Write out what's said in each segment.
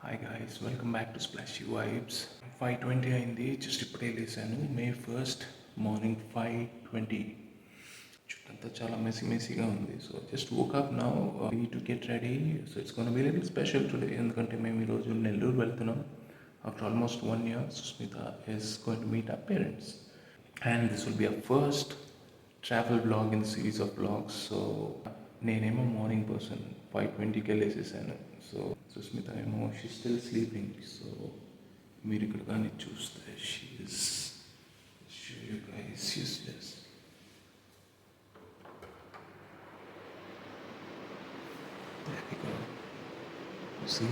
Hi guys, welcome back to Splashy Vibes. 5:20 అయింది, just ఇప్పుడే లేసాను. మే 1st morning 5:20. చుట్టంతా చాలా మెస్సీగా ఉంది. So just woke up now, to get ready. So it's gonna be little special today, ఎందుకంటే మేము ఈరోజు నెల్లూరు వెళ్తున్నాం. After almost 1 year, Susmita is going to meet our parents. And this will be our first travel blog in series of blogs. So నేనేమో morning person, 5:20కే లేసేసాను. So Susmita ఏమో she still sleeping. So మీరు ఇక్కడ కానీ చూస్తే she is useless. There we go. You see,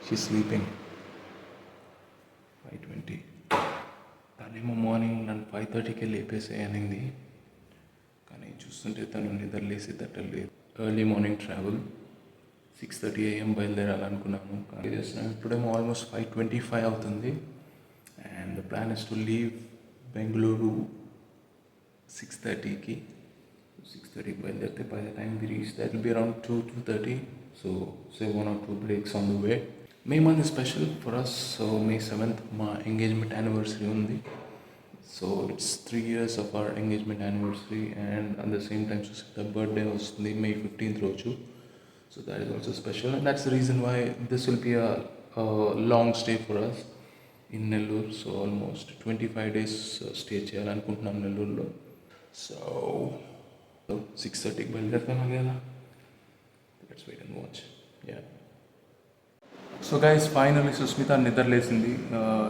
she's sleeping. 5:20. తనేమో morning నన్ను 5:30కే లేపేసేయనింది, కానీ చూస్తుంటే తను నిద్రలేసి తట్టలేదు. ఎర్లీ మార్నింగ్ ట్రావెల్ 6:30 AM బయలుదేరాలనుకున్నాను, కానీ చేస్తున్నాను. ఇప్పుడేమో ఆల్మోస్ట్ 5:25 అవుతుంది. And the plan is to leave Bengaluru 6:30కి. 6:30కి బయలుదేరితే by the time we reach that will be around 2:30. So 1 or 2 breaks on the way. May month is special for us. So May 7th మా engagement anniversary ఉంది. So it's 3 years of our engagement anniversary, and at the same time Susmita birthday వస్తుంది May 15th రోజు. So that is also special, and that's the reason why this will be a long stay for us in Nellore. So almost 25 days stay చేయాలనుకుంటున్నాం నెల్లూరులో. So 6:30కి బయలుదేరుతాను కదా. Let's wait and watch. Yeah. So guys, finally Sushmita నిద్రలేసింది.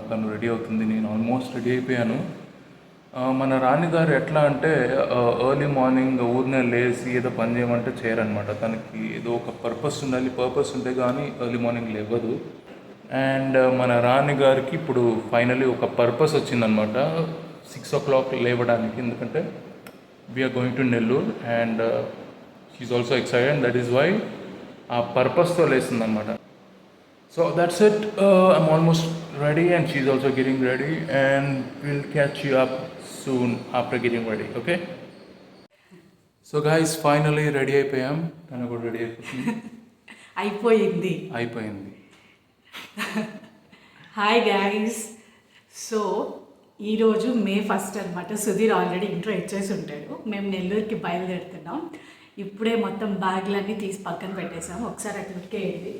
తను ready అవుతుంది, నేను almost ready అయిపోయాను. మన రాణి గారు ఎట్లా అంటే ఎర్లీ మార్నింగ్ ఊరినే లేచి ఏదో పని చేయమంటే చేయరనమాట. తనకి ఏదో ఒక పర్పస్ ఉండాలి, పర్పస్ ఉంటే కానీ ఎర్లీ మార్నింగ్ లేవదు. అండ్ మన రాణి గారికి ఇప్పుడు ఫైనల్లీ ఒక పర్పస్ వచ్చిందనమాట, 6 o'clock లేవడానికి. ఎందుకంటే we are going to Nellore and she's also excited. That is why ఆ పర్పస్తో లేస్తుందనమాట. So that's it. I'm almost ready and she's also getting ready, and we'll catch you up soon after getting ready, okay? So guys, finally ready అయిపోయాం. తను కూడా ready అయిపోయింది. Hi guys. So ఈరోజు May 1st అనమాట. Sudheer already intro ఇచ్చేసి ఉంటాడు. మేము నెల్లూరుకి బయలుదేరుతున్నాం. ఇప్పుడే మొత్తం బ్యాగ్లన్నీ తీసి పక్కన పెట్టేసాం. ఒకసారి అట్లా ఉక్కేయండి.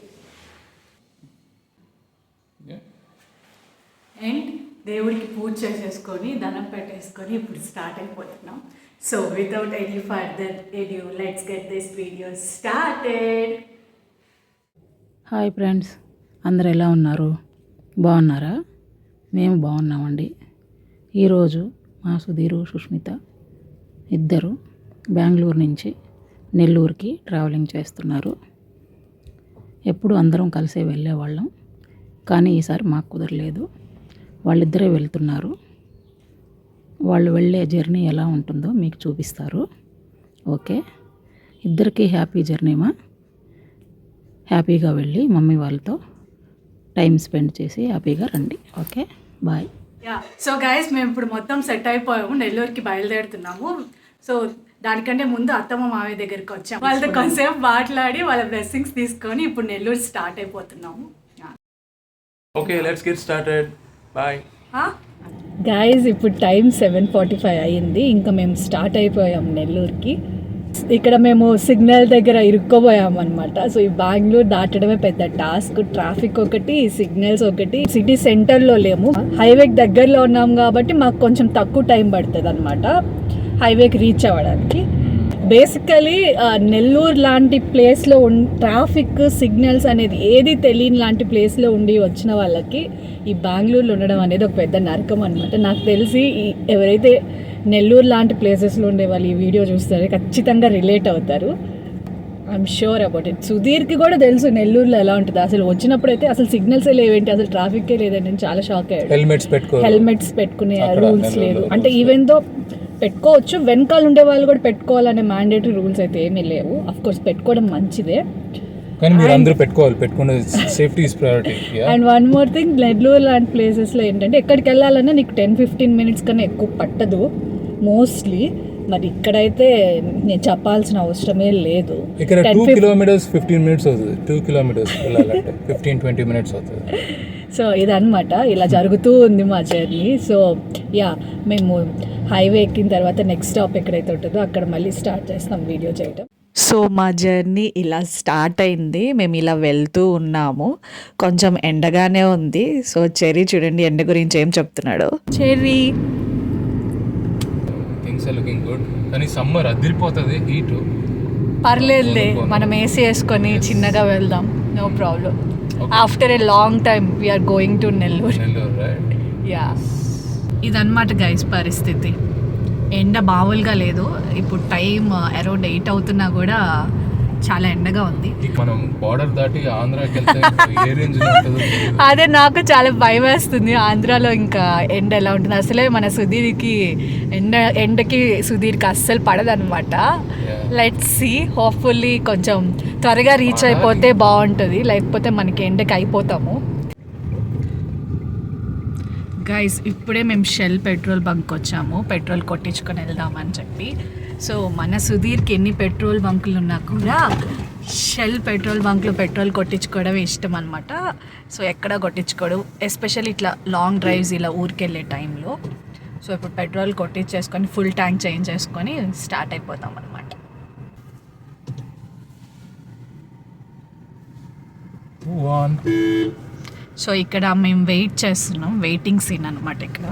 అండ్ దేవుడికి పూజ చేసేసుకొని దండం పెట్టేసుకొని ఇప్పుడు స్టార్ట్ అయిపోతున్నాం. So without any further edu, let's get this video started. Hi friends, అందరు ఎలా ఉన్నారు? బాగున్నారా? మేము బాగున్నామండి. ఈరోజు మా సుధీరు, సుష్మిత ఇద్దరు బెంగళూరు నుంచి నెల్లూరుకి ట్రావెలింగ్ చేస్తున్నారు. ఎప్పుడు అందరం కలిసే వెళ్ళేవాళ్ళం, కానీ ఈసారి మాకు కుదరలేదు. వాళ్ళిద్దరే వెళ్తున్నారు. వాళ్ళు వెళ్ళే జర్నీ ఎలా ఉంటుందో మీకు చూపిస్తారు. ఓకే, ఇద్దరికీ హ్యాపీ జర్నీమా. హ్యాపీగా వెళ్ళి మమ్మీ వాళ్ళతో టైం స్పెండ్ చేసి హ్యాపీగా రండి. Okay, bye. సో గైస్, మేము ఇప్పుడు మొత్తం సెట్ అయిపోయాము, నెల్లూరుకి బయలుదేరుతున్నాము. సో దానికంటే ముందు అత్తమ్మ మావయ్య దగ్గరికి వచ్చాము. వాళ్ళతో కొంతసేపు మాట్లాడి వాళ్ళ బ్లెస్సింగ్స్ తీసుకొని ఇప్పుడు నెల్లూరు స్టార్ట్ అయిపోతున్నాము. Okay, let's get started. Bye. Guys, ఇప్పుడు టైం 7:45 అయ్యింది. ఇంకా మేము స్టార్ట్ అయిపోయాం నెల్లూరుకి. ఇక్కడ మేము సిగ్నల్ దగ్గర ఇరుక్కోపోయాం అనమాట. సో ఈ బెంగళూరు దాటడమే పెద్ద టాస్క్. ట్రాఫిక్ ఒకటి, సిగ్నల్స్ ఒకటి. సిటీ సెంటర్లో లేము, హైవేకి దగ్గరలో ఉన్నాం కాబట్టి మాకు కొంచెం తక్కువ టైం పడుతుంది అనమాట హైవేకి రీచ్ అవ్వడానికి. బేసికలీ నెల్లూరు లాంటి ప్లేస్లో ట్రాఫిక్, సిగ్నల్స్ అనేది ఏది తెలియని లాంటి ప్లేస్లో ఉండి వచ్చిన వాళ్ళకి ఈ బెంగళూరులో ఉండడం అనేది ఒక పెద్ద నరకం అనమాట. నాకు తెలిసి ఎవరైతే నెల్లూరు లాంటి ప్లేసెస్లో ఉండే వాళ్ళు ఈ వీడియో చూస్తారో ఖచ్చితంగా రిలేట్ అవుతారు. I'm sure about it. సుధీర్కి కూడా తెలుసు నెల్లూరులో ఎలా ఉంటుంది. అసలు వచ్చినప్పుడు అయితే అసలు సిగ్నల్సే లేవేంటి, అసలు ట్రాఫిక్కే లేదండి, నేను చాలా షాక్ అయ్యాడు. హెల్మెట్స్ పెట్టుకునే రూల్స్ లేదు. అంటే ఈవెన్ దో పెట్టుకోవచ్చు, వెనకాల ఉండే వాళ్ళు కూడా పెట్టుకోవాలనే మ్యాండేటరీ రూల్స్ అయితే ఏమీ లేవు. అఫ్ కోర్స్ పెట్టుకోవడం మంచిదే, కానీ మీరు అందరూ పెట్టుకోవాలి. Safety is priority. And one more thing, Nellore లాంటి ప్లేసెస్లో ఏంటంటే ఎక్కడికి వెళ్ళాలన్నా నీకు 10-15 minutes కన్నా ఎక్కువ పట్టదు మోస్ట్లీ. మరి ఇక్కడైతే నేను చెప్పాల్సిన అవసరమే లేదు. ఇక్కడ 10, 2 కిలోమీటర్స్ 15 మినిట్స్ అవుతుంది. 2 కిలోమీటర్స్ వెళ్ళాలంటే 15-20 మినిట్స్ అవుతుంది. సో ఇదన్నమాట, ఇలా జరుగుతూ ఉంది మా జర్నీ. సో యా, మేము హైవే ఎక్కిన తర్వాత నెక్స్ట్ స్టాప్ ఎక్కడైతే ఉంటుందో అక్కడ మళ్ళీ స్టార్ట్ చేస్తాం వీడియో చేయడం. సో మా జర్నీ ఇలా స్టార్ట్ అయింది. మేము ఇలా వెళ్తూ ఉన్నాము. కొంచెం ఎండగానే ఉంది. సో చెర్రీ చూడండి ఎండ గురించి ఏం చెప్తున్నాడు. Cherry things are looking good. కానీ సమ్మర్ అదిరిపోతుంది హీట్. పర్లేదులే, మనం ఏసీ వేసుకొని చిన్నగా వెళ్దాం, no problem. After a long time we are going to Nellore. Right? Yeah, ఇదన్నమాట గైస్ పరిస్థితి. ఎండ మామూలుగా లేదు. ఇప్పుడు టైం అరౌండ్ 8 అవుతున్నా కూడా చాలా ఎండగా ఉంది. మనం బార్డర్ దాటి ఆంధ్రాకి వెళ్తే ఏ రేంజ్ అదే నాకు చాలా భయం వేస్తుంది. ఆంధ్రాలో ఇంకా ఎండ ఎలా ఉంటుంది అసలే. మన సుధీర్కి ఎండకి సుధీర్కి అస్సలు పడదనమాట. లెట్స్ సీ, హోప్ఫుల్లీ కొంచెం త్వరగా రీచ్ అయిపోతే బాగుంటుంది, లేకపోతే మనకి ఎండకి అయిపోతాము. గైస్ ఇప్పుడే మేము షెల్ పెట్రోల్ బంక్ వచ్చాము, పెట్రోల్ కొట్టించుకొని వెళ్దామని చెప్పి. సో మన సుధీర్కి ఎన్ని పెట్రోల్ బంకులు ఉన్నా కూడా షెల్ పెట్రోల్ బంక్లో పెట్రోల్ కొట్టించుకోవడం ఇష్టం అనమాట. సో ఎక్కడ కొట్టించుకోడు, ఎస్పెషల్లీ ఇట్లా లాంగ్ డ్రైవ్స్ ఇలా ఊరికి వెళ్ళే టైంలో. సో ఇప్పుడు పెట్రోల్ కొట్టించేసుకొని ఫుల్ ట్యాంక్ చేంజ్ చేసుకొని స్టార్ట్ అయిపోతాం అనమాట. సో ఇక్కడ మేము వెయిట్ చేస్తున్నాం, వెయిటింగ్ సీన్ అనమాట. ఇక్కడ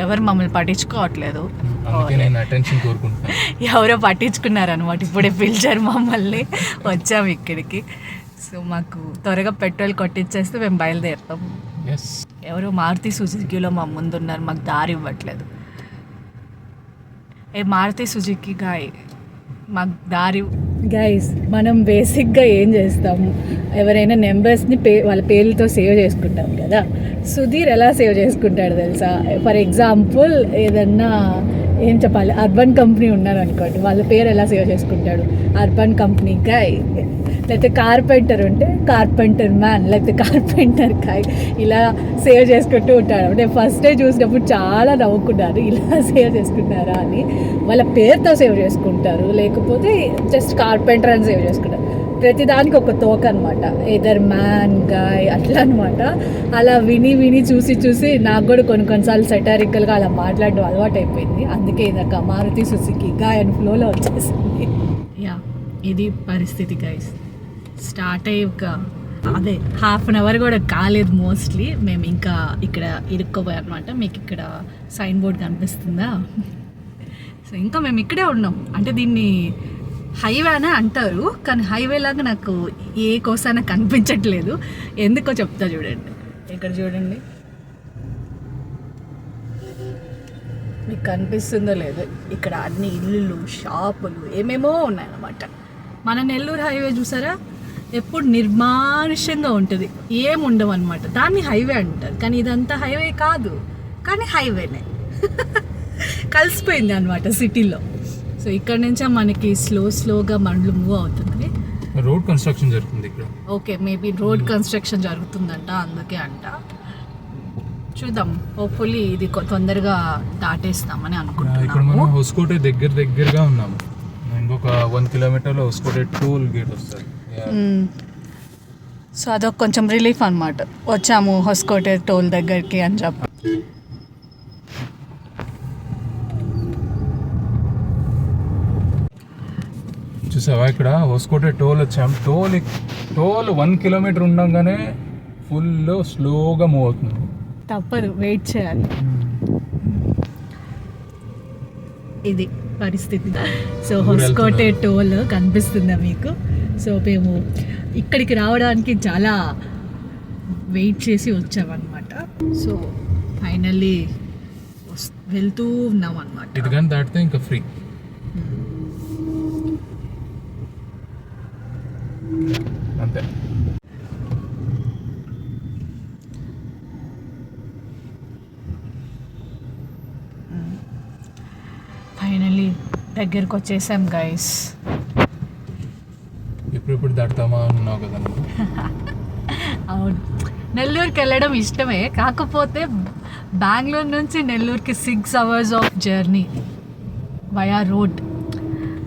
ఎవరు మమ్మల్ని పట్టించుకోవట్లేదు, ఎవరో పట్టించుకున్నారనమాట. ఇప్పుడే పిలిచారు మమ్మల్ని, వచ్చాము ఇక్కడికి. సో మాకు త్వరగా పెట్రోల్ కొట్టించేస్తే మేము బయలుదేరుతాం. ఎవరో మారుతి సుజుకిలో మా ముందు ఉన్నారు, మాకు దారి ఇవ్వట్లేదు. మారుతి సుజుకి గాయ్, మాకు దారి. గైస్ మనం బేసిక్గా ఏం చేస్తాము, ఎవరైనా నెంబర్స్ని వాళ్ళ పేర్లతో సేవ్ చేసుకుంటాం కదా. సుధీర్ ఎలా సేవ్ చేసుకుంటాడు తెలుసా? ఫర్ ఎగ్జాంపుల్ ఏదన్నా ఏం చెప్పాలి, అర్బన్ కంపెనీ ఉన్నారు అనుకోండి, వాళ్ళ పేరు ఎలా సేవ్ చేసుకుంటాడు, అర్బన్ కంపెనీ గాయ్. లేకపోతే కార్పెంటర్ ఉంటే కార్పెంటర్ మ్యాన్, లేకపోతే కార్పెంటర్ గాయ్, ఇలా సేవ్ చేసుకుంటూ ఉంటాడు. నేను ఫస్ట్ డే చూసినప్పుడు చాలా నవ్వుకున్నాను, ఇలా సేవ్ చేసుకుంటారా అని. వాళ్ళ పేరుతో సేవ్ చేసుకుంటారు, లేకపోతే జస్ట్ కార్పెంటర్ అని సేవ్ చేసుకుంటారు. ప్రతిదానికి ఒక తోక అనమాట, ఎదర్ మ్యాన్ గాయ్ అట్లా అనమాట. అలా విని విని చూసి నాకు కూడా కొన్నిసార్లు సెటారికల్గా అలా మాట్లాడడం అలవాటు అయిపోయింది. అందుకే ఇందాక మారుతి సుజుకి గాయ్ అని ఫ్లోలో వచ్చేసింది. యా, ఇది పరిస్థితి గైస్. స్టార్ట్ అయ్యాక అదే హాఫ్ అన్ అవర్ కూడా కాలేదు మోస్ట్లీ. మేము ఇంకా ఇక్కడ ఇరుక్కోపోయాం అనమాట. మీకు ఇక్కడ సైన్ బోర్డ్ కనిపిస్తుందా? సో ఇంకా మేము ఇక్కడే ఉన్నాం. అంటే దీన్ని హైవే అనే అంటారు, కానీ హైవే లాగా నాకు ఏ కోసాన కనిపించట్లేదు. ఎందుకో చెప్తా చూడండి. ఇక్కడ చూడండి, మీకు కనిపిస్తుందో లేదో, ఇక్కడ అన్ని ఇల్లులు, షాపులు ఏమేమో ఉన్నాయన్నమాట. మన నెల్లూరు హైవే చూసారా, ఎప్పుడు నిర్మానుష్యంగా ఉంటుంది, ఏముండవు అనమాట. దాన్ని హైవే అంటారు, కానీ ఇదంతా హైవే కాదు, కానీ హైవేనే. కలిసిపోయింది అనమాట సిటీలో. సో ఇక్కడ నుంచే మనకి స్లోగా బండ్లు మూవ్ అవుతుంది. రోడ్ కన్స్ట్రక్షన్ జరుగుతుంది ఇక్కడ. ఓకే, మేబీ రోడ్ కన్స్ట్రక్షన్ జరుగుతుందంట, అందుకే అంట. చూద్దాం, హోప్ఫుల్లీ ఇది తొందరగా దాటేస్తామని అనుకుంటున్నాము. ఇక్కడ మనం హొస్కోటే దగ్గరగా ఉన్నాము. ఇంకొక 1 కిలోమీటర్లో హొస్కోటే టోల్ గేట్ వస్తుంది. సో అదొక కొంచెం రిలీఫ్ అనమాట, వచ్చాము హొస్కోటే టోల్ దగ్గరికి అని చెప్పి. చూసావా, ఇక్కడ హొస్కోటే టోల్ వచ్చాము. టోల్ 1 కిలోమీటర్ ఉండగానే ఫుల్ స్లోగా మూవ్ అవుతుంది. తప్పదు, వెయిట్ చేయాలి. ఇది పరిస్థితి. సో హొస్కోటే టోల్ కనిపిస్తుందా మీకు? సో మేము ఇక్కడికి రావడానికి చాలా వెయిట్ చేసి వచ్చామన్నమాట. సో ఫైనల్లీ వెళ్తూ ఉన్నాం అన్నమాట. ఇది కానీ దాటితే ఇంకా ఫ్రీ. అంతే. ఫైనల్లీ దగ్గరకు వచ్చేసాం గైస్. ఇప్పుడు దాటుతామా అన్నావు కదా. అవును, నెల్లూరుకి వెళ్ళడం ఇష్టమే, కాకపోతే బెంగళూరు నుంచి నెల్లూరుకి 6 hours of journey. Via road.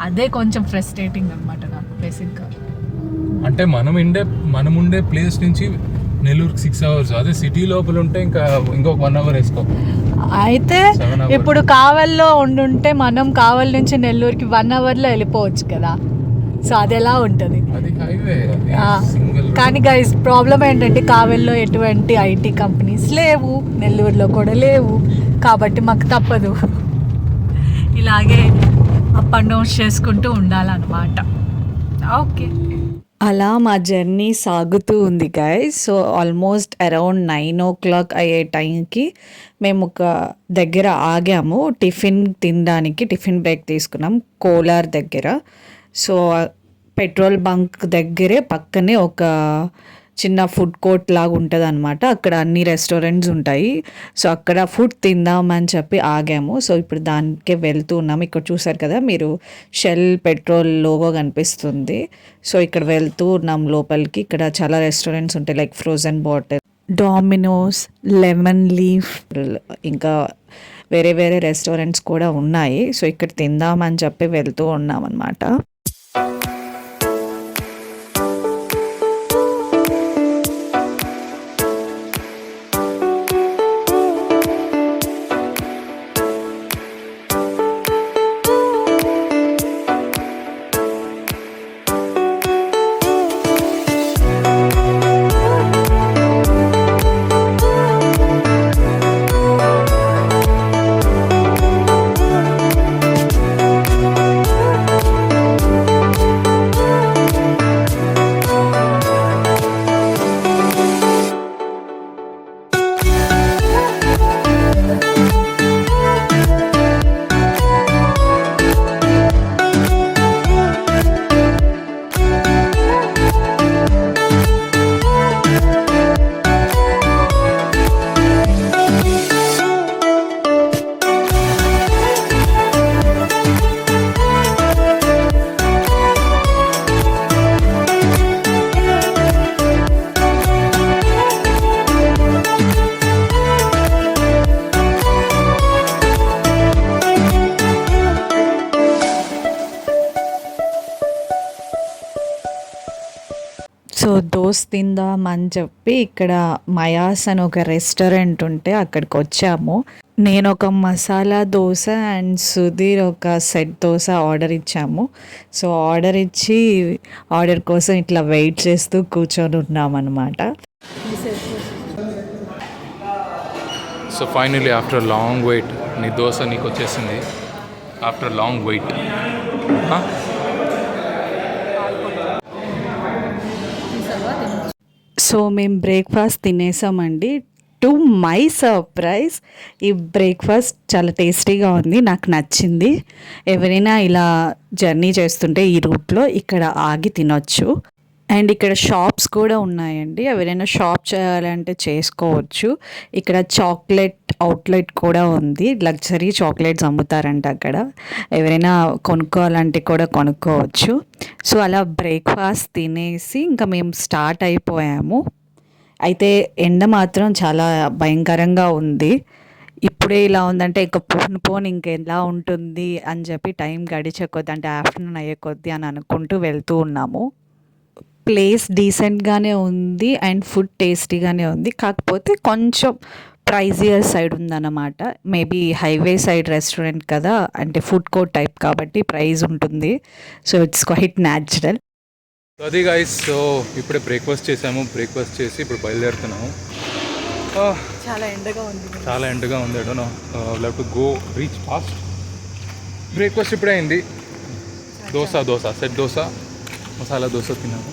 అదే కొంచెం ఫ్రస్ట్రేటింగ్ అనమాట నాకు బేసిక్గా. అంటే మనం ఉండే ప్లేస్ నుంచి నెల్లూరుకి 6 hours, అదే సిటీ లోపల ఉంటే ఇంకా ఇంకొక 1 hour వేసుకో. అయితే 7 hours. ఇప్పుడు కావల్లో ఉండుంటే మనం కావల్ నుంచి నెల్లూరుకి 1 hourలో వెళ్ళిపోవచ్చు కదా. సో అది ఎలా ఉంటుంది? అది హైవే, కానీ గైస్ ప్రాబ్లం ఏంటంటే కావల్లో ఎటువంటి ఐటీ కంపెనీస్ లేవు, నెల్లూరులో కూడా లేవు. కాబట్టి మాకు తప్పదు, ఇలాగే అప్ అండ్ డౌన్స్ చేసుకుంటూ ఉండాలన్నమాట. ఓకే, అలా మా జర్నీ సాగుతూ ఉంది guys. So almost around 9 o'clock అయ్యే టైంకి మేము ఒక దగ్గర ఆగాము టిఫిన్ తినడానికి. టిఫిన్ బ్రేక్ తీసుకున్నాం కోలార్ దగ్గర. సో పెట్రోల్ బంక్ దగ్గరే పక్కనే ఒక చిన్న ఫుడ్ కోర్ట్ లాగా ఉంటుంది అనమాట. అక్కడ అన్ని రెస్టారెంట్స్ ఉంటాయి. సో అక్కడ ఫుడ్ తిందామని చెప్పి ఆగాము. సో ఇప్పుడు దానికే వెళ్తూ ఉన్నాము. ఇక్కడ చూసారు కదా మీరు, షెల్ పెట్రోల్ లోగో కనిపిస్తుంది. సో ఇక్కడ వెళ్తూ ఉన్నాం లోపలికి. ఇక్కడ చాలా రెస్టారెంట్స్ ఉంటాయి, like frozen bottle, dominoes, lemon leaf, ఇంకా వేరే వేరే రెస్టారెంట్స్ కూడా ఉన్నాయి. సో ఇక్కడ తిందామని చెప్పి వెళ్తూ ఉన్నాం అనమాట. సో దోశ తిందామని చెప్పి ఇక్కడ మయాస్ అని ఒక రెస్టారెంట్ ఉంటే అక్కడికి వచ్చాము. నేను ఒక మసాలా దోశ అండ్ సుధీర్ ఒక సెట్ దోశ ఆర్డర్ ఇచ్చాము. సో ఆర్డర్ ఇచ్చి ఆర్డర్ కోసం ఇట్లా వెయిట్ చేస్తూ కూర్చొని ఉన్నామన్నమాట. So finally after long wait నీ దోశ నీకు వచ్చేసింది. After long wait. సో మేము బ్రేక్ఫాస్ట్ తినేసామండి. టు మై సర్ప్రైజ్ ఈ బ్రేక్ఫాస్ట్ చాలా టేస్టీగా ఉంది, నాకు నచ్చింది. ఎవరైనా ఇలా జర్నీ చేస్తుంటే ఈ రూట్లో ఇక్కడ ఆగి తినొచ్చు. అండ్ ఇక్కడ షాప్స్ కూడా ఉన్నాయండి, ఎవరైనా షాప్ చేయాలంటే చేసుకోవచ్చు. ఇక్కడ చాక్లెట్ అవుట్లెట్ కూడా ఉంది, లగ్జరీ చాక్లెట్స్ అమ్ముతారంట అక్కడ. ఎవరైనా కొనుక్కోవాలంటే కూడా కొనుక్కోవచ్చు. సో అలా బ్రేక్ఫాస్ట్ తినేసి ఇంకా మేము స్టార్ట్ అయిపోయాము. అయితే ఎండ మాత్రం చాలా భయంకరంగా ఉంది. ఇప్పుడే ఇలా ఉందంటే ఇంకా పోను ఇంకెలా ఉంటుంది అని చెప్పి టైం గడిచే కొద్ది, అంటే ఆఫ్టర్నూన్ అయ్యే కొద్ది అని అనుకుంటూ వెళ్తూ ఉన్నాము. ప్లేస్ డీసెంట్గానే ఉంది అండ్ ఫుడ్ టేస్టీగానే ఉంది. కాకపోతే కొంచెం ప్రైజియర్ సైడ్ ఉందన్నమాట. మేబీ హైవే సైడ్ రెస్టారెంట్ కదా, అంటే ఫుడ్ కోర్ట్ టైప్ కాబట్టి ప్రైస్ ఉంటుంది. So it's quite natural. అది గైస్, సో ఇప్పుడే బ్రేక్ఫాస్ట్ చేసాము. బ్రేక్ఫాస్ట్ చేసి ఇప్పుడు బయలుదేరుతున్నాము. చాలా ఎండగా ఉంది, చాలా ఎండగా ఉంది. Love to go reach fast. Breakfast ఇప్పుడే అయింది. దోశ సెట్ దోశ, మసాలా దోశ తిన్నాము.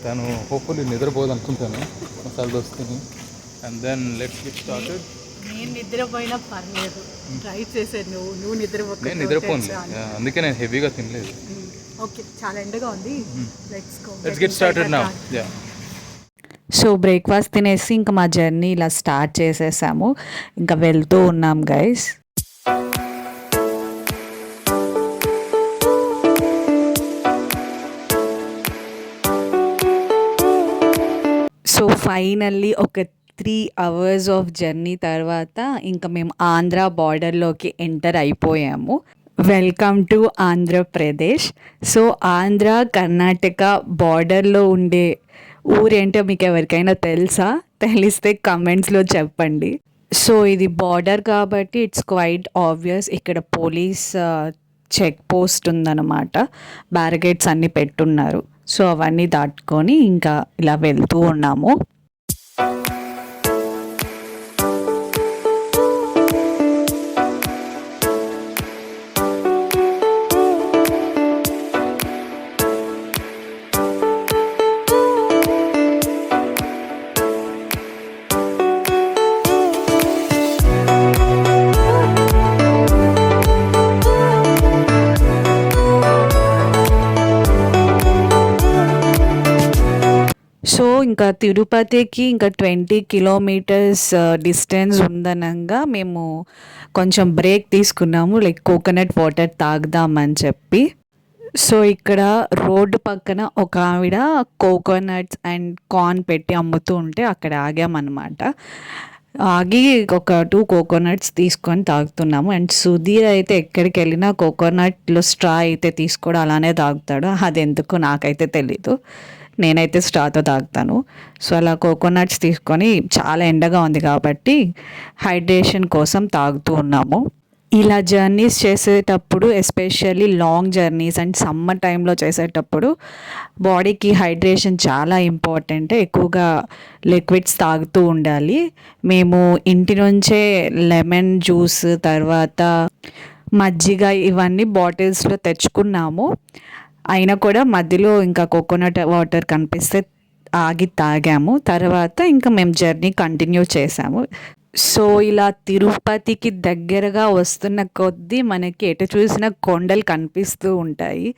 తను హోప్ఫుల్లీ నిద్రపోదు అనుకుంటాను మసాలా దోశ తిని. And then let's get started. నేను నిద్రపోయినా పర్లేదు, ట్రై చేసాను. నువ్వు నిద్రపోయి నేను నిద్రపోను, అందుకే నేను హెవీగా తినలేదు. ఓకే, చాలా ఎండగా ఉంది. Let's get started now. Yeah. So breakfast తినేసి ఇంకా మా జర్నీ ఇలా స్టార్ట్ చేసేసాము. ఇంకా వెళ్తూ ఉన్నాం గైస్. సో ఫైనల్లీ ఒక 3 అవర్స్ ఆఫ్ జర్నీ తర్వాత ఇంకా మేము ఆంధ్ర బార్డర్లోకి ఎంటర్ అయిపోయాము. Welcome to Andhra Pradesh. So Andhra Karnataka బార్డర్లో ఉండే ఊరేంటో మీకు ఎవరికైనా తెలుసా? తెలిస్తే కమెంట్స్లో చెప్పండి. సో ఇది బార్డర్ కాబట్టి ఇట్స్ క్వైట్ ఆబ్వియస్. ఇక్కడ పోలీస్ చెక్ పోస్ట్ ఉందన్నమాట. బ్యారికేడ్స్ అన్నీ పెట్టున్నారు. సో అవన్నీ దాటుకొని ఇంకా ఇలా వెళ్తూ ఉన్నాము. సో ఇంకా తిరుపతికి ఇంకా 20 కిలోమీటర్స్ డిస్టెన్స్ ఉందనంగా మేము కొంచెం బ్రేక్ తీసుకున్నాము, లైక్ కోకోనట్ వాటర్ తాగుదామని చెప్పి. సో ఇక్కడ రోడ్డు పక్కన ఒక ఆవిడ కోకోనట్స్ అండ్ కార్న్ పెట్టి అమ్ముతూ ఉంటే అక్కడ ఆగామన్నమాట. ఆగి ఒక 2 కోకోనట్స్ తీసుకొని తాగుతున్నాము. అండ్ సుధీర్ అయితే ఎక్కడికి వెళ్ళినా కోకోనట్లో స్ట్రా అయితే తీసుకోవడం అలానే తాగుతాడు. అది ఎందుకు నాకైతే తెలీదు, నేనైతే స్ట్రాతో తాగుతాను. సో అలా కోకోనట్స్ తీసుకొని, చాలా ఎండగా ఉంది కాబట్టి హైడ్రేషన్ కోసం తాగుతూ ఉన్నాము. ఇలా జర్నీస్ చేసేటప్పుడు, especially long journeys and summer టైంలో చేసేటప్పుడు బాడీకి హైడ్రేషన్ చాలా ఇంపార్టెంట్. ఎక్కువగా లిక్విడ్స్ తాగుతూ ఉండాలి. మేము ఇంటి నుంచే లెమన్ జ్యూస్, తర్వాత మజ్జిగ ఇవన్నీ బాటిల్స్లో తెచ్చుకున్నాము. అయినా కూడా మధ్యలో ఇంకా కోకోనట్ వాటర్ కనిపిస్తే ఆగి తాగాము. తర్వాత ఇంకా మేము జర్నీ కంటిన్యూ చేసాము. సో ఇలా తిరుపతికి దగ్గరగా వస్తున్న కొద్దీ మనకి ఎటు చూసిన కొండలు కనిపిస్తూ ఉంటాయి.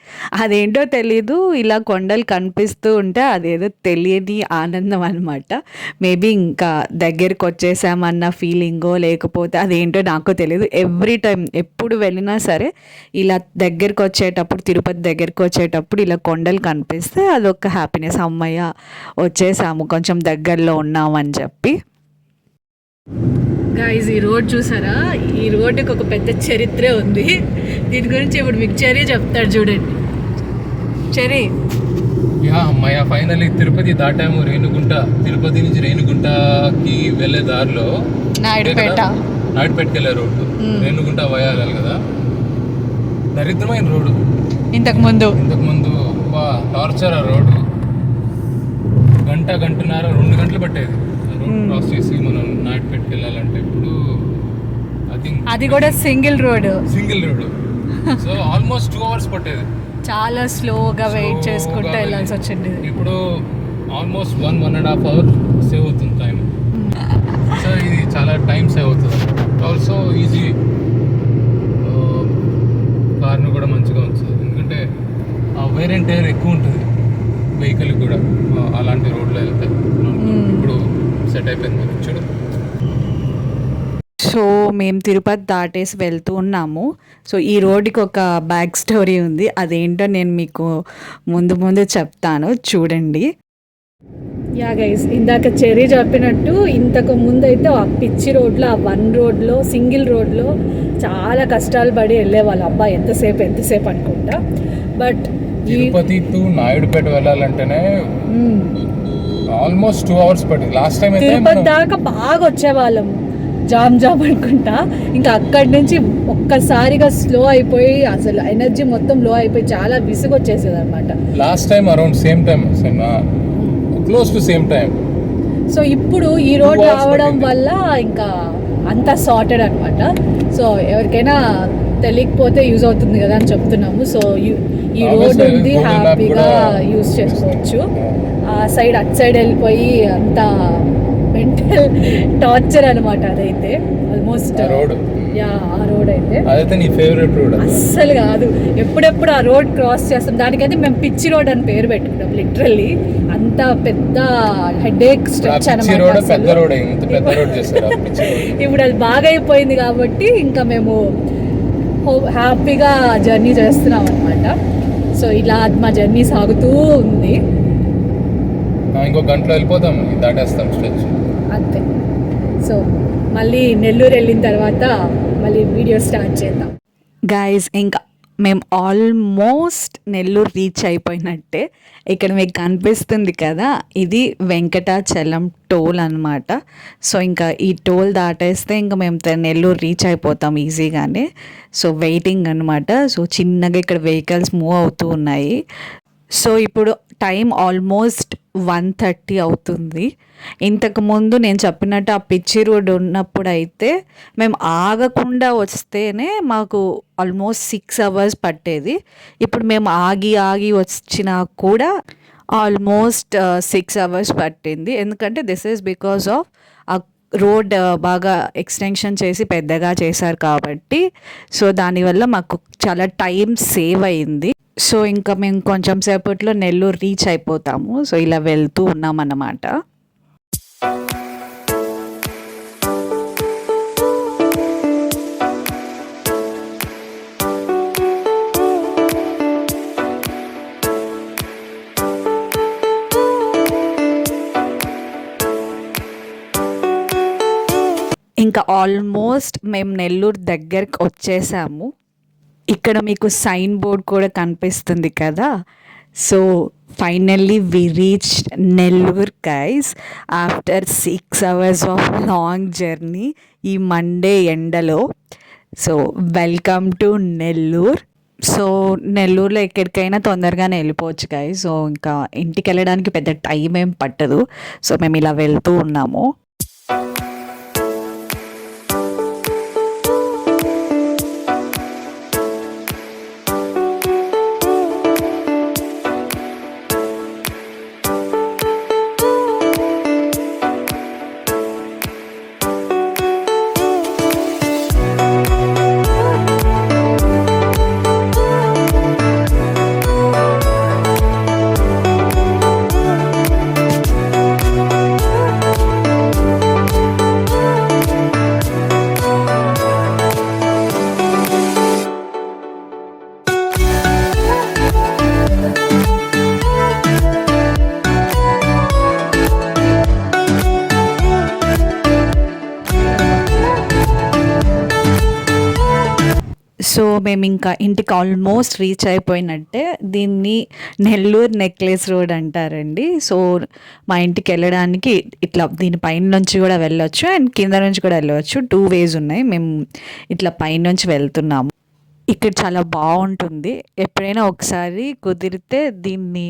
అదేంటో తెలీదు, ఇలా కొండలు కనిపిస్తూ ఉంటే అదేదో తెలియని ఆనందం అనమాట. మేబీ ఇంకా దగ్గరికి వచ్చేసామన్న ఫీలింగో లేకపోతే అదేంటో నాకు తెలియదు. ఎవ్రీ టైం ఎప్పుడు వెళ్ళినా సరే ఇలా దగ్గరికి వచ్చేటప్పుడు, తిరుపతి దగ్గరికి వచ్చేటప్పుడు ఇలా కొండలు కనిపిస్తే అదొక హ్యాపీనెస్. అమ్మయ్య వచ్చేసాము, కొంచెం దగ్గరలో ఉన్నామని చెప్పి. గైజ్ ఈ రోడ్ చూసారా? ఈ రోడ్డుకి ఒక పెద్ద చరిత్రే ఉంది. దీని గురించి ఇప్పుడు మీకు చెరీ చెప్తాడు, చూడండి. చెరీ. యా అమ్మాయ, ఫైనల్లీ తిరుపతి దాటాము. రేణుగుంట, తిరుపతి నుంచి రేణుగుంటకి వెళ్ళే దారిలో నాయుడుపేటకి వెళ్ళే రోడ్డు, రేణుగుంట వయాలి కదా. దరిద్రమైన రోడ్డు. ఇంతకుముందు టార్చర్ ఆ రోడ్డు. గంటన్నర 2 గంటలు పట్టేది రోడ్ క్రాస్ చేసి మనం నాయుడుపేటకి వెళ్ళాలంటే. ఇప్పుడు అది కూడా single road. So almost 2 hours పట్టేది. చాలా స్లోగా వెయిట్ చేసుకుంటూ వెళ్ళాల్సి వచ్చింది. ఇప్పుడు ఆల్మోస్ట్ 1.5 hour సేవ్ అవుతుంది టైం. సో ఇది చాలా టైం సేవ్ అవుతుంది. ఆల్సో ఈజీ, కార్ను కూడా మంచిగా ఉంచుతుంది. ఎందుకంటే వేర్ అండ్ టైర్ ఎక్కువ ఉంటుంది వెహికల్ కూడా అలాంటి రోడ్లో వెళ్తే. ఇప్పుడు సెట్ అయిపోయింది చూడు. సో మేము తిరుపతి దాటేసి వెళ్తూ ఉన్నాము. సో ఈ రోడ్డుకి ఒక బ్యాక్ స్టోరీ ఉంది, అదేంటో నేను మీకు ముందు చెప్తాను, చూడండి. యా గైస్, ఇందాక చెరీ చెప్పినట్టు ఇంతకు ముందు అయితే ఆ పిచ్చి రోడ్లో, ఆ 1 రోడ్లో, సింగిల్ రోడ్లో చాలా కష్టాలు పడి వెళ్ళేవాళ్ళు. అబ్బా ఎంతసేపు అనుకుంటా. బట్ తిరుపతి టు నాయుడుపేట వెళ్ళాలంటేనే ఆల్మోస్ట్ 2 hours పట్టింది. లాస్ట్ టైం అయితే తిరుపతి దాకా బాగా వచ్చేవాళ్ళం, జామ్ అనుకుంటా. ఇంకా అక్కడి నుంచి ఒక్కసారిగా స్లో అయిపోయి అసలు ఎనర్జీ మొత్తం లో అయిపోయి చాలా విసుగు వచ్చేసేది అనమాట. Last time around same time, close to same time. So ఇప్పుడు ఈ రోడ్ రావడం వల్ల ఇంకా అంతా సార్టెడ్ అనమాట. సో ఎవరికైనా తెలియకపోతే యూజ్ అవుతుంది కదా అని చెప్తున్నాము. సో ఈ రోడ్ ఉంది, హ్యాపీగా యూజ్ చేసుకోవచ్చు. ఆ సైడ్ అటు సైడ్ వెళ్ళిపోయి అంతా మెంటల్ టార్చర్ అనమాట. అదైతే ఆల్మోస్ట్ ఆ రోడ్ అయితే నీ ఫేవరెట్ రోడ్ అస్సలు కాదు. ఎప్పుడెప్పుడు ఆ రోడ్ క్రాస్ చేస్తాం. దానికైతే మేము పిచ్చి రోడ్ అని పేరు పెట్టుకున్నాం. లిటరల్లీ అంత పెద్ద హెడేక్ స్ట్రెచ్ అనమాట. ఇప్పుడు అది బాగా అయిపోయింది కాబట్టి ఇంకా మేము హ్యాపీగా జర్నీ చేస్తున్నాం అనమాట. సో ఇలా మా జర్నీ సాగుతూ ఉంది. ఇంకో గంటలో వెళ్ళిపోతాం, దాటేస్తాం స్ట్రెచ్. అంతే. సో మళ్ళీ నెల్లూరు వెళ్ళిన తర్వాత మళ్ళీ వీడియో స్టార్ట్ చేద్దాం. గైస్ ఇంకా మేము ఆల్మోస్ట్ నెల్లూరు రీచ్ అయిపోయినట్టే. ఇక్కడ మీకు కనిపిస్తుంది కదా, ఇది వెంకటాచలం టోల్ అనమాట. సో ఇంకా ఈ టోల్ దాటేస్తే ఇంకా మేము నెల్లూరు రీచ్ అయిపోతాం ఈజీగానే. సో వెయిటింగ్ అనమాట. సో చిన్నగా ఇక్కడ వెహికల్స్ మూవ్ అవుతూ ఉన్నాయి. సో ఇప్పుడు టైం ఆల్మోస్ట్ 1:30 అవుతుంది. ఇంతకుముందు నేను చెప్పినట్టు ఆ పిచ్చి రోడ్ ఉన్నప్పుడు అయితే మేము ఆగకుండా వస్తేనే మాకు ఆల్మోస్ట్ 6 hours పట్టేది. ఇప్పుడు మేము ఆగి ఆగి వచ్చినా కూడా ఆల్మోస్ట్ 6 hours పట్టింది. ఎందుకంటే దిస్ ఈజ్ బికాస్ ఆఫ్ ఆ రోడ్ బాగా ఎక్స్టెన్షన్ చేసి పెద్దగా చేశారు కాబట్టి. సో దానివల్ల మాకు చాలా టైం సేవ్ అయింది. సో ఇంకా మేము కొంచెం సేపట్లో నెల్లూరు రీచ్ అయిపోతాము. సో ఇలా వెళ్తూ ఉన్నామన్నమాట. ఇంకా ఆల్మోస్ట్ మేము నెల్లూరు దగ్గరికి వచ్చేసాము. ఇక్కడ మీకు సైన్ బోర్డ్ కూడా కనిపిస్తుంది కదా. So finally we reach Nellore guys after 6 hours of long journey ఈ మండే ఎండలో. So welcome to Nellore. So నెల్లూరులో ఎక్కడికైనా తొందరగానే వెళ్ళిపోవచ్చు గైస్. సో ఇంకా ఇంటికి వెళ్ళడానికి పెద్ద టైం ఏం పట్టదు. సో మేము ఇలా వెళ్తూ ఉన్నాము. సో మేము ఇంకా ఇంటికి ఆల్మోస్ట్ రీచ్ అయిపోయినట్టే. దీన్ని నెల్లూరు నెక్లెస్ రోడ్ అంటారండి. సో మా ఇంటికి వెళ్ళడానికి ఇట్లా దీని పైన నుంచి కూడా వెళ్ళొచ్చు అండ్ కింద నుంచి కూడా వెళ్ళవచ్చు. 2 ways ఉన్నాయి. మేము ఇట్లా పైనుంచి వెళ్తున్నాము. ఇక్కడ చాలా బాగుంటుంది. ఎప్పుడైనా ఒకసారి కుదిరితే దీన్ని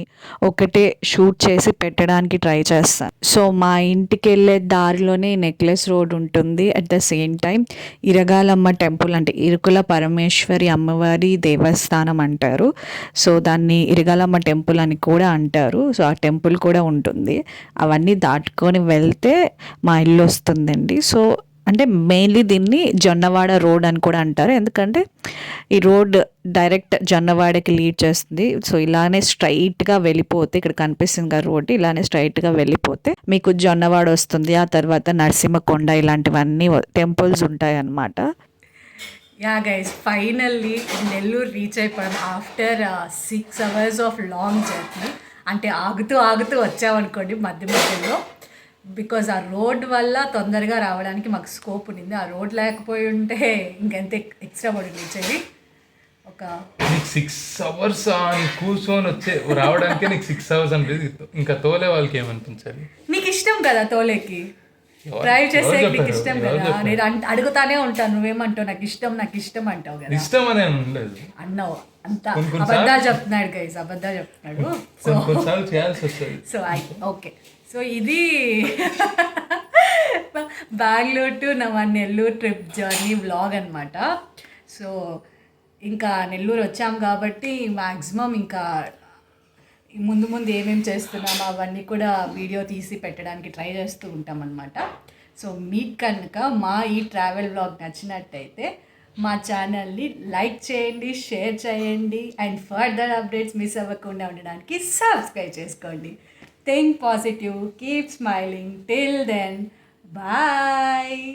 ఒకటే షూట్ చేసి పెట్టడానికి ట్రై చేస్తాను. సో మా ఇంటికి వెళ్ళే దారిలోనే నెక్లెస్ రోడ్ ఉంటుంది. At the same time Iragalamma temple, అంటే ఇరుకుల పరమేశ్వరి అమ్మవారి దేవస్థానం అంటారు. సో దాన్ని ఇరగాలమ్మ టెంపుల్ అని కూడా అంటారు. సో ఆ టెంపుల్ కూడా ఉంటుంది. అవన్నీ దాటుకొని వెళ్తే మా ఇల్లు వస్తుందండి. సో అంటే మెయిన్లీ దీన్ని జొన్నవాడ రోడ్ అని కూడా అంటారు. ఎందుకంటే ఈ రోడ్ డైరెక్ట్ జొన్నవాడకి లీడ్ చేస్తుంది. సో ఇలానే స్ట్రైట్గా వెళ్ళిపోతే ఇక్కడ కనిపిస్తుంది కదా రోడ్, ఇలానే స్ట్రైట్గా వెళ్ళిపోతే మీకు జొన్నవాడ వస్తుంది. ఆ తర్వాత నరసింహకొండ ఇలాంటివన్నీ టెంపుల్స్ ఉంటాయి అన్నమాట. Yeah guys, finally Nellore reach అయిపోయాం after 6 hours of long journey. అంటే ఆగుతూ ఆగుతూ వచ్చామనుకోండి మధ్యలో. బికాజ్ ఆ రోడ్ వల్ల తొందరగా రావడానికి మాకు స్కోప్ ఉండింది. ఆ రోడ్ లేకపోయి ఉంటే ఇంకెంత ఎక్స్ట్రా పడి వచ్చేది. ఒక 6 hours కూర్చొని రావడానికి నీకు 6 hours అంటే ఇంకా తోలే వాళ్ళకి ఏమనిపించాలి? నీకు ఇష్టం కదా తోలేకి, డ్రైవ్ చేసే నీకు ఇష్టం కదా. నేను అడుగుతానే ఉంటాను, నువ్వేమంటావు నాకు ఇష్టం అంటావు కదా. ఇష్టం అనే ఉండదు అన్నావు. అంతా అబద్ధాలు చెప్తున్నాడు గైస్, అబద్ధాలు చెప్తున్నాడు. కొన్నిసార్లు చేయాల్సి వస్తుంది. సో ఓకే, సో ఇది బెంగళూరు టు మన నెల్లూరు ట్రిప్ జర్నీ వ్లాగ్ అనమాట. సో ఇంకా నెల్లూరు వచ్చాం కాబట్టి మ్యాక్సిమం ఇంకా ముందు ఏమేమి చేస్తున్నామో అవన్నీ కూడా వీడియో తీసి పెట్టడానికి ట్రై చేస్తూ ఉంటాం అనమాట. సో మీకు కనుక మా ఈ ట్రావెల్ వ్లాగ్ నచ్చినట్టయితే మా ఛానల్ని లైక్ చేయండి, షేర్ చేయండి అండ్ ఫర్దర్ అప్డేట్స్ మిస్ అవ్వకుండా ఉండడానికి సబ్స్క్రైబ్ చేసుకోండి. Think positive, keep smiling. Till then, bye.